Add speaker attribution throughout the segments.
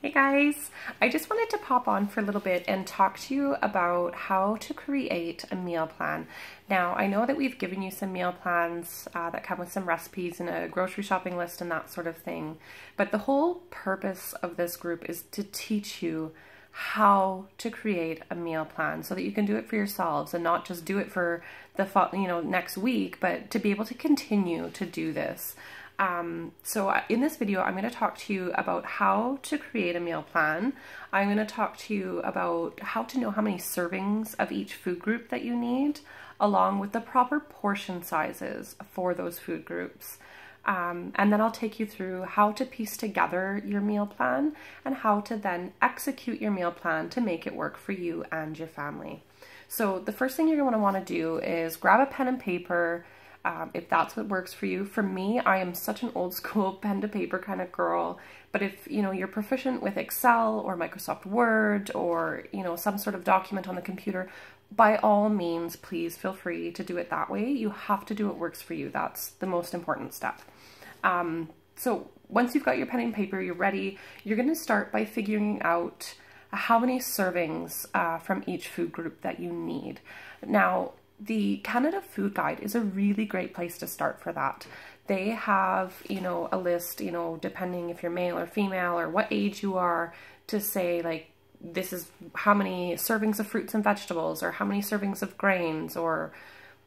Speaker 1: Hey guys, I just wanted to pop on for a little bit and talk to you about how to create a meal plan. Now, I know that we've given you some meal plans that come with some recipes and a grocery shopping list and that sort of thing, but the whole purpose of this group is to teach you how to create a meal plan so that you can do it for yourselves and not just do it for the next week, but to be able to continue to do this. So in this video, I'm going to talk to you about how to create a meal plan. I'm going to talk to you about how to know how many servings of each food group that you need, along with the proper portion sizes for those food groups. And then I'll take you through how to piece together your meal plan and how to then execute your meal plan to make it work for you and your family. So the first thing you're going to want to do is grab a pen and paper. If that's what works for you. For me, I am such an old school pen to paper kind of girl, but if you're proficient with Excel or Microsoft Word or some sort of document on the computer, by all means, please feel free to do it that way. You have to do what works for you. That's the most important step. So once you've got your pen and paper, you're ready, you're going to start by figuring out how many servings from each food group that you need. Now, the Canada Food Guide is a really great place to start for that. They have, a list, depending if you're male or female or what age you are, to say like, this is how many servings of fruits and vegetables, or how many servings of grains, or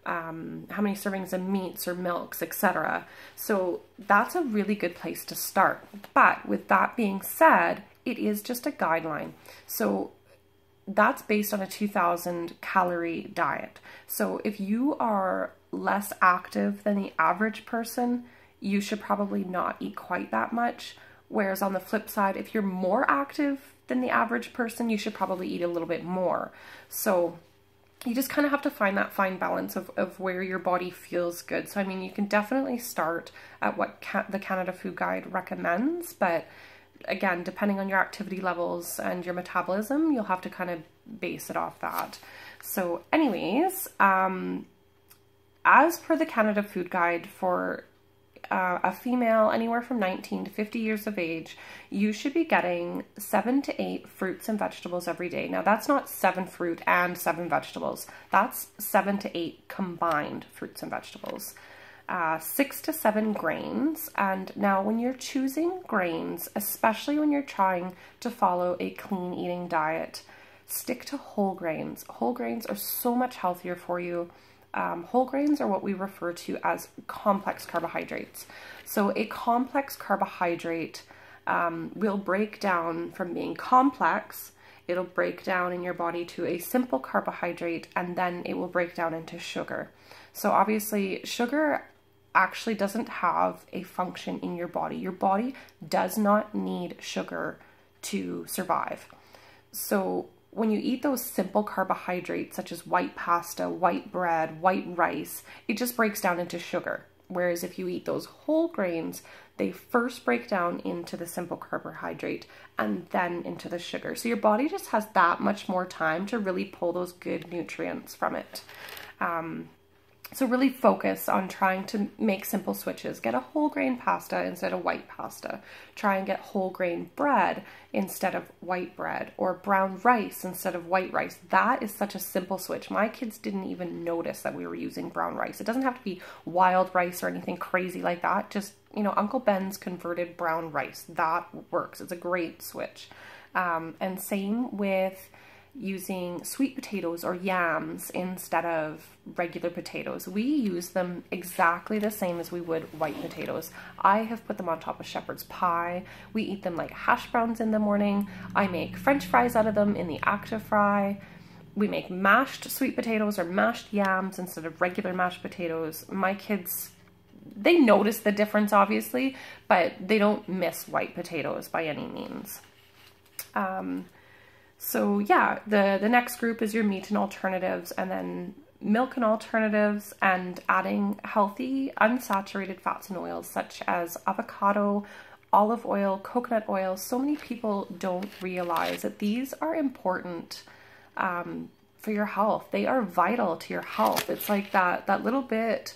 Speaker 1: how many servings of meats or milks, etc. So that's a really good place to start. But with that being said, it is just a guideline. So that's based on a 2,000 calorie diet. So if you are less active than the average person, you should probably not eat quite that much. Whereas on the flip side, if you're more active than the average person, you should probably eat a little bit more. So you just kind of have to find that fine balance of where your body feels good. So I mean, you can definitely start at what the Canada Food Guide recommends, but again, depending on your activity levels and your metabolism, you'll have to kind of base it off that. So anyways, as per the Canada Food Guide, for a female anywhere from 19 to 50 years of age, you should be getting 7 to 8 fruits and vegetables every day. Now that's not 7 fruit and 7 vegetables. That's 7 to 8 combined fruits and vegetables. 6 to 7 grains. And now when you're choosing grains, especially when you're trying to follow a clean eating diet, stick to whole grains. Whole grains are so much healthier for you. Whole grains are what we refer to as complex carbohydrates. So a complex carbohydrate will break down from being complex. It'll break down in your body to a simple carbohydrate, and then it will break down into sugar. So obviously sugar actually doesn't have a function in your body. Your body does not need sugar to survive. So when you eat those simple carbohydrates such as white pasta, white bread, white rice, it just breaks down into sugar. Whereas if you eat those whole grains, they first break down into the simple carbohydrate and then into the sugar. So your body just has that much more time to really pull those good nutrients from it. So really focus on trying to make simple switches. Get a whole grain pasta instead of white pasta. Try and get whole grain bread instead of white bread, or brown rice instead of white rice. That is such a simple switch. My kids didn't even notice that we were using brown rice. It doesn't have to be wild rice or anything crazy like that. Just, Uncle Ben's converted brown rice. That works. It's a great switch. And same with using sweet potatoes or yams instead of regular potatoes. We use them exactly the same as we would white potatoes. I have put them on top of shepherd's pie. We eat them like hash browns in the morning. I make French fries out of them in the Active Fry. We make mashed sweet potatoes or mashed yams instead of regular mashed potatoes. My kids, they notice the difference obviously, but they don't miss white potatoes by any means. So yeah, the next group is your meat and alternatives, and then milk and alternatives, and adding healthy unsaturated fats and oils such as avocado, olive oil, coconut oil. So many people don't realize that these are important for your health. They are vital to your health. It's like that little bit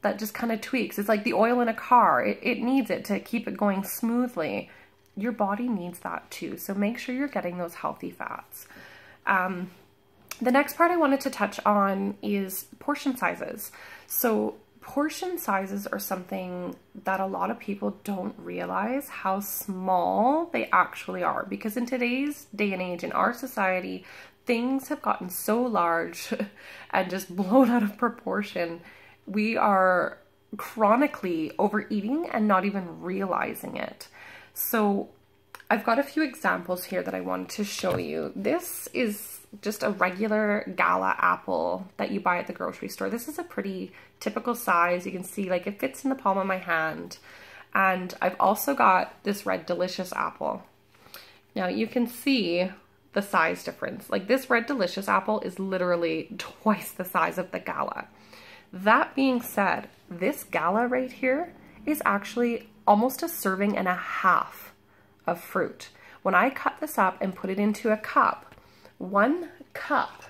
Speaker 1: that just kind of tweaks. It's like the oil in a car. It needs it to keep it going smoothly. your body needs that too. So make sure you're getting those healthy fats. The next part I wanted to touch on is portion sizes. So portion sizes are something that a lot of people don't realize how small they actually are, because in today's day and age in our society, things have gotten so large and just blown out of proportion. We are chronically overeating and not even realizing it. So I've got a few examples here that I wanted to show you. This is just a regular Gala apple that you buy at the grocery store. This is a pretty typical size. You can see like it fits in the palm of my hand. And I've also got this Red Delicious apple. Now you can see the size difference. Like this Red Delicious apple is literally twice the size of the Gala. That being said, this Gala right here is actually almost a serving and a half of fruit. When I cut this up and put it into a cup, 1 cup,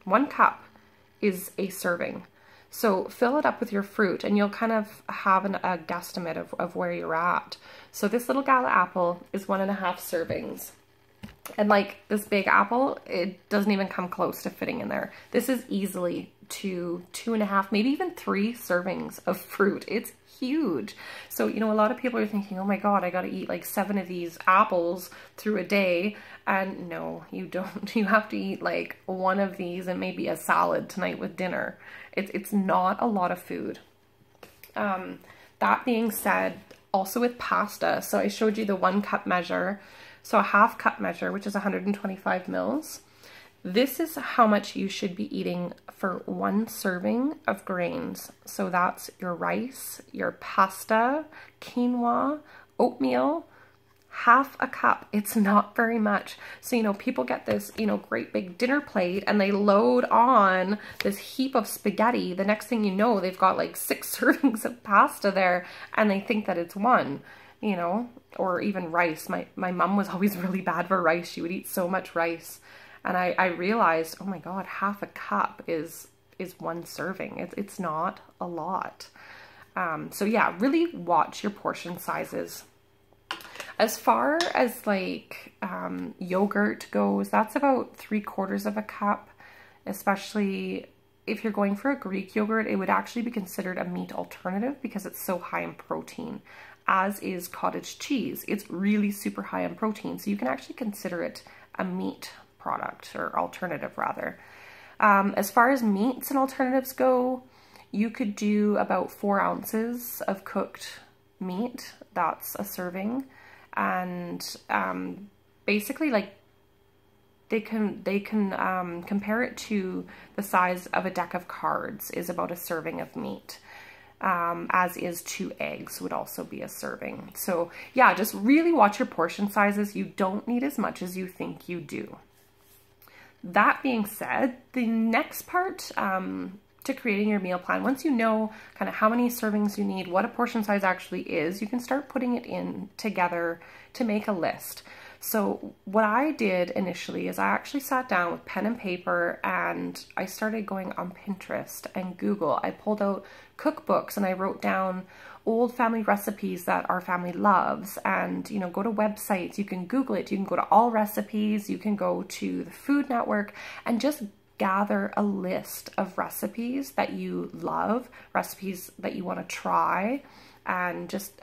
Speaker 1: one cup is a serving. So fill it up with your fruit and you'll kind of have a guesstimate of where you're at. So this little Gala apple is 1.5 servings. And like this big apple, it doesn't even come close to fitting in there. This is easily 2.5, maybe even 3 servings of fruit. It's huge. So, you know, a lot of people are thinking, oh my God, I got to eat like 7 of these apples through a day. And no, you don't. You have to eat like 1 of these and maybe a salad tonight with dinner. It's not a lot of food. That being said, also with pasta, so I showed you the 1 cup measure. So a 1/2 cup measure, which is 125 mils. This is how much you should be eating for 1 serving of grains. So that's your rice, your pasta, quinoa, oatmeal, 1/2 cup. It's not very much. So, you know, people get this, you know, great big dinner plate and they load on this heap of spaghetti. The next thing you know, they've got like 6 servings of pasta there and they think that it's 1, you know, or even rice. My mom was always really bad for rice. She would eat so much rice. And I realized, oh my God, 1/2 cup is 1 serving. It's not a lot. So yeah, really watch your portion sizes. As far as like yogurt goes, that's about 3/4 cup, especially if you're going for a Greek yogurt. It would actually be considered a meat alternative because it's so high in protein, as is cottage cheese. It's really super high in protein, so you can actually consider it a meat product, or alternative rather. As far as meats and alternatives go, you could do about 4 ounces of cooked meat. That's a serving. And basically, like, they can compare it to the size of a deck of cards is about a serving of meat. As is 2 eggs would also be a serving. So yeah, just really watch your portion sizes. You don't need as much as you think you do. That being said, the next part to creating your meal plan, once you know kind of how many servings you need, what a portion size actually is, you can start putting it in together to make a list. So what I did initially is I actually sat down with pen and paper and I started going on Pinterest and Google. I pulled out cookbooks and I wrote down old family recipes that our family loves, and, you know, go to websites. You can Google it. You can go to All Recipes. You can go to the Food Network and just gather a list of recipes that you love, recipes that you want to try, and just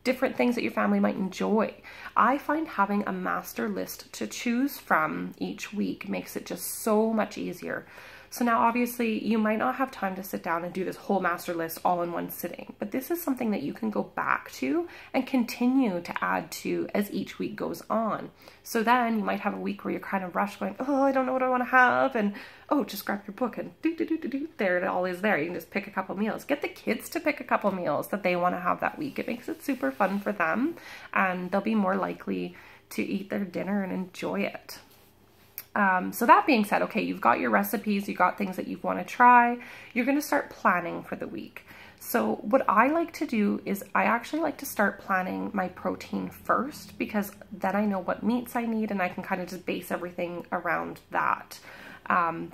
Speaker 1: different things that your family might enjoy. I find having a master list to choose from each week makes it just so much easier. So now obviously you might not have time to sit down and do this whole master list all in one sitting, but this is something that you can go back to and continue to add to as each week goes on. So then you might have a week where you're kind of rushed going, oh, I don't know what I want to have, and oh, just grab your book and there it all is there. You can just pick a couple meals. Get the kids to pick a couple meals that they want to have that week. It makes it super fun for them and they'll be more likely to eat their dinner and enjoy it. So that being said, okay, you've got your recipes, you've got things that you want to try, you're going to start planning for the week. So what I like to do is I actually like to start planning my protein first, because then I know what meats I need and I can kind of just base everything around that.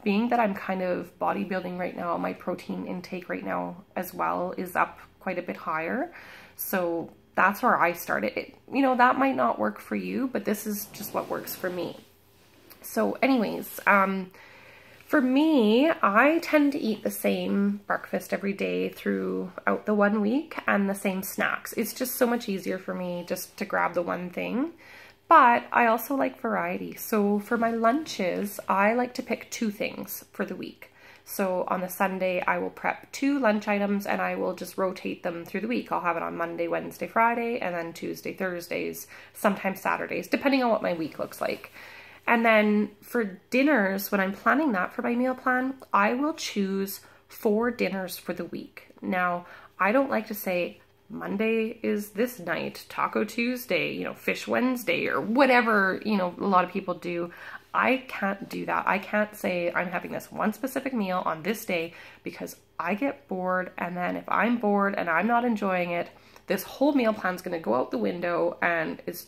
Speaker 1: Being that I'm kind of bodybuilding right now, my protein intake right now as well is up quite a bit higher. So that's where I started. You know, that might not work for you, but this is just what works for me. So anyways, for me, I tend to eat the same breakfast every day throughout the 1 week and the same snacks. It's just so much easier for me just to grab the one thing. But I also like variety. So for my lunches, I like to pick 2 things for the week. So on the Sunday, I will prep 2 lunch items and I will just rotate them through the week. I'll have it on Monday, Wednesday, Friday, and then Tuesday, Thursdays, sometimes Saturdays, depending on what my week looks like. And then for dinners, when I'm planning that for my meal plan, I will choose 4 dinners for the week. Now, I don't like to say Monday is this night, Taco Tuesday, you know, Fish Wednesday, or whatever, you know, a lot of people do. I can't do that. I can't say I'm having this one specific meal on this day because I get bored. And then if I'm bored and I'm not enjoying it, this whole meal plan is going to go out the window and it's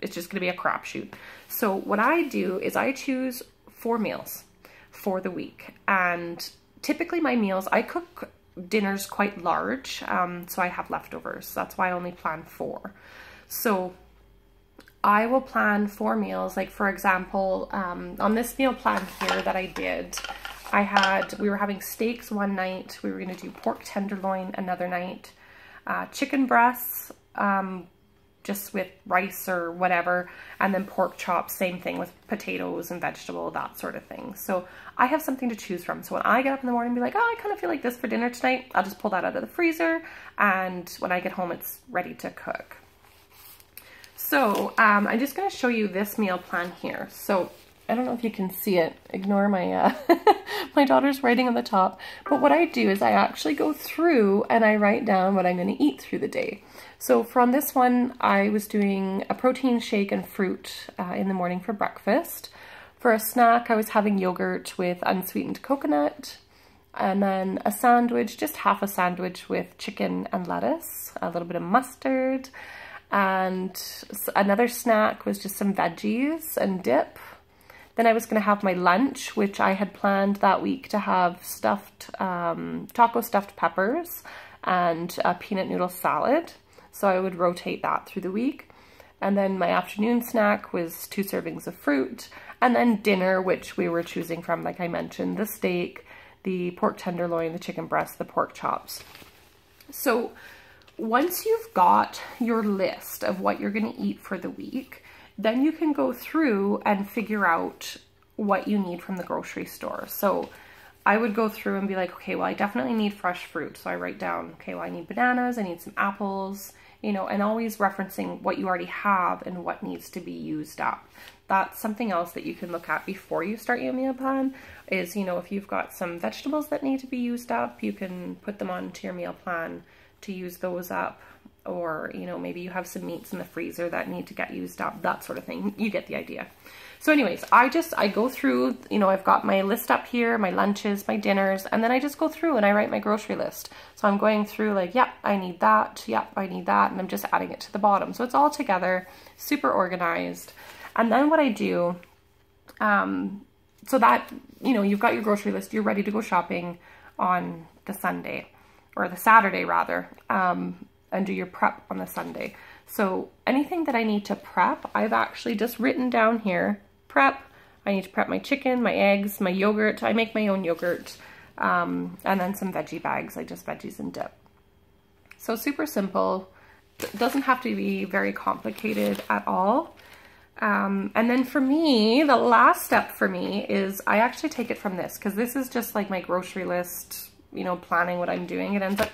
Speaker 1: just going to be a crapshoot. So what I do is I choose 4 meals for the week. And typically my meals, I cook dinners quite large, so I have leftovers. That's why I only plan 4. So I will plan 4 meals. Like for example, on this meal plan here that I did, we were having steaks one night, we were going to do pork tenderloin another night, chicken breasts, just with rice or whatever, and then pork chops, same thing with potatoes and vegetable, that sort of thing. So I have something to choose from. So when I get up in the morning and be like, oh, I kind of feel like this for dinner tonight, I'll just pull that out of the freezer, and when I get home, it's ready to cook. So I'm just going to show you this meal plan here. So I don't know if you can see it. Ignore my my daughter's writing on the top. But what I do is I actually go through and I write down what I'm going to eat through the day. So from this one, I was doing a protein shake and fruit in the morning for breakfast. For a snack, I was having yogurt with unsweetened coconut. And then a sandwich, just half a sandwich with chicken and lettuce, a little bit of mustard. And another snack was just some veggies and dip. Then I was going to have my lunch, which I had planned that week to have taco stuffed peppers and a peanut noodle salad. So I would rotate that through the week. And then my afternoon snack was 2 servings of fruit. And then dinner, which we were choosing from, like I mentioned, the steak, the pork tenderloin, the chicken breast, the pork chops. So once you've got your list of what you're going to eat for the week, then you can go through and figure out what you need from the grocery store. So I would go through and be like, okay, well, I definitely need fresh fruit. So I write down, okay, well, I need bananas, I need some apples, you know, and always referencing what you already have and what needs to be used up. That's something else that you can look at before you start your meal plan is, you know, if you've got some vegetables that need to be used up, you can put them onto your meal plan to use those up. Or, you know, maybe you have some meats in the freezer that need to get used up, that sort of thing. You get the idea. So anyways, I go through, you know, I've got my list up here, my lunches, my dinners, and then I just go through and I write my grocery list. So I'm going through like, yep, I need that, yep, I need that, and I'm just adding it to the bottom. So it's all together, super organized. And then what I do, so that, you know, you've got your grocery list, you're ready to go shopping on the Sunday, or the Saturday rather, and do your prep on the Sunday. So anything that I need to prep, I've actually just written down here, prep. I need to prep my chicken, my eggs, my yogurt. I make my own yogurt, and then some veggie bags, like just veggies and dip. So super simple. It doesn't have to be very complicated at all. And then for me, the last step for me is I actually take it from this, because this is just like my grocery list, you know, planning what I'm doing. It ends up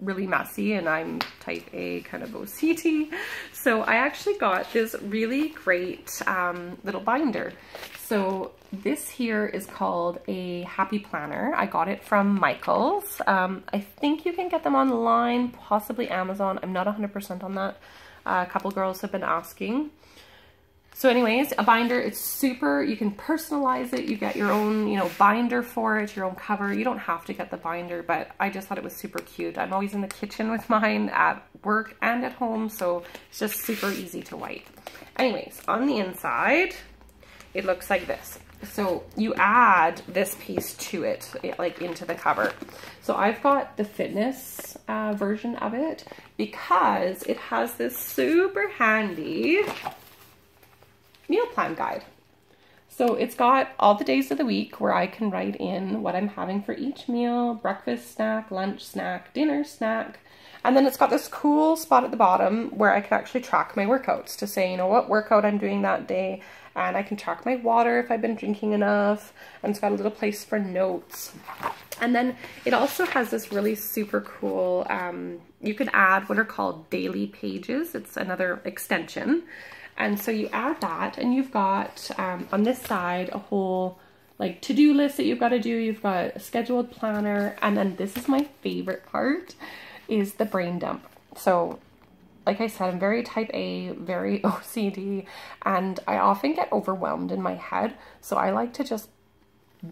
Speaker 1: really messy, and I'm type A kind of OCD. So I actually got this really great little binder. So this here is called a Happy Planner. I got it from Michaels. I think you can get them online, possibly Amazon. I'm not 100% on that. A couple girls have been asking. So anyways, a binder, it's super, you can personalize it. You get your own, you know, binder for it, your own cover. You don't have to get the binder, but I just thought it was super cute. I'm always in the kitchen with mine at work and at home, so it's just super easy to wipe. Anyways, on the inside, it looks like this. So you add this piece to it, like into the cover. So I've got the fitness version of it because it has this super handy meal plan guide. So it's got all the days of the week where I can write in what I'm having for each meal: breakfast, snack, lunch, snack, dinner, snack. And then it's got this cool spot at the bottom where I can actually track my workouts to say, you know, what workout I'm doing that day. And I can track my water if I've been drinking enough. And it's got a little place for notes. And then it also has this really super cool, you can add what are called daily pages. It's another extension. And so you add that and you've got on this side a whole like to-do list that you've got to do. You've got a scheduled planner. And then this is my favorite part, is the brain dump. So like I said, I'm very type A, very OCD, and I often get overwhelmed in my head. So I like to just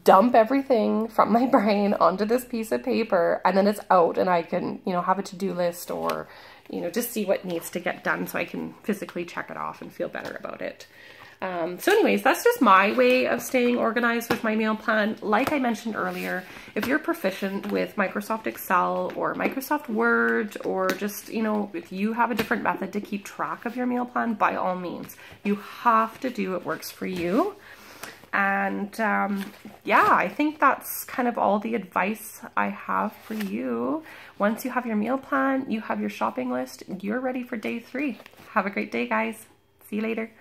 Speaker 1: dump everything from my brain onto this piece of paper, and then it's out and I can, you know, have a to-do list or, you know, just see what needs to get done so I can physically check it off and feel better about it. So anyways, that's just my way of staying organized with my meal plan. Like I mentioned earlier, if you're proficient with Microsoft Excel or Microsoft Word, or just, you know, if you have a different method to keep track of your meal plan, by all means, you have to do what works for you. And yeah, I think that's kind of all the advice I have for you. Once you have your meal plan, you have your shopping list, you're ready for day 3. Have a great day, guys. See you later.